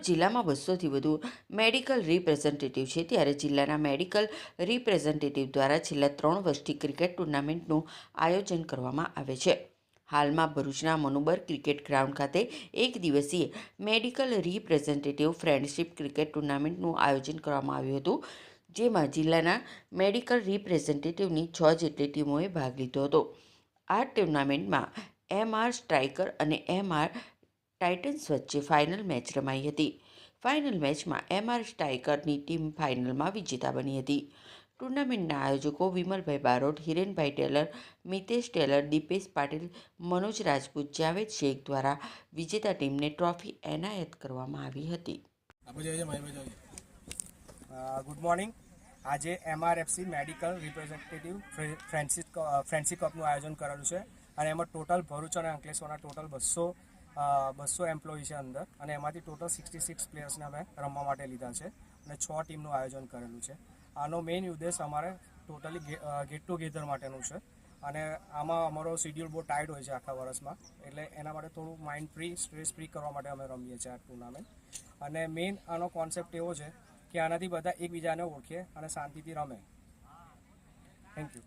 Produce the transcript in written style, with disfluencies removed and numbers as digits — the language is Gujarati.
જિલ્લામાં 200થી વધુ મેડિકલ રિપ્રેઝેન્ટેટિવ છે, ત્યારે જિલ્લાના મેડિકલ રિપ્રેઝેન્ટેટિવ દ્વારા છેલ્લા 3 વર્ષથી ક્રિકેટ ટુર્નામેન્ટનું આયોજન કરવામાં આવે છે. હાલમાં ભરૂચના મનુબર ક્રિકેટ ગ્રાઉન્ડ ખાતે એક દિવસીય મેડિકલ રિપ્રેઝેન્ટેટિવ ફ્રેન્ડશિપ ક્રિકેટ ટુર્નામેન્ટનું આયોજન કરવામાં આવ્યું હતું, જેમાં જિલ્લાના મેડિકલ રિપ્રેઝેન્ટેટિવની 6 જેટલી ટીમોએ ભાગ લીધો હતો. આ ટુર્નામેન્ટમાં MR સ્ટ્રાઇકર અને MR ટાઇટન્સ વચ્ચે ફાઇનલ મેચ રમાઈ હતી. ફાઇનલ મેચમાં MR સ્ટ્રાઇકરની ટીમ ફાઇનલમાં વિજેતા બની હતી. ટુર્નામેન્ટના આયોજકો વિમલભાઈ બારોટ, હિરેનભાઈ ટેલર, મિતેશ ટેલર, દીપેશ પાટીલ, મનોજ રાજપૂત, જાવેદ શેખ દ્વારા વિજેતા ટીમને ટ્રોફી એનાયત કરવામાં આવી હતી. Good morning. આજે MRFC મેડિકલ રિપ્રેઝેન્ટેટિવ ફ્રેન્ડશિપ કપનું આયોજન કરેલું છે અને એમાં ટોટલ ભરૂચ અને અંકલેશ્વરના ટોટલ 200 એમ્પ્લોયી છે અંદર, અને એમાંથી ટોટલ 66 પ્લેયર્સને અમે રમવા માટે લીધા છે અને 6 ટીમનું આયોજન કરેલું છે. આનો મેઇન ઉદ્દેશ અમારે ટોટલી ગેટ ટુગેધર માટેનું છે, અને આમાં અમારો શિડ્યુલ બહુ ટાઈટ હોય છે આખા વર્ષમાં, એટલે એના માટે થોડું માઇન્ડ ફ્રી, સ્ટ્રેસ ફ્રી કરવા માટે અમે રમીએ છીએ આ ટુર્નામેન્ટ. અને મેઇન આનો કોન્સેપ્ટ એવો છે કે આનાથી બધા એકબીજાને ઓળખે અને શાંતિથી રમે. Thank you.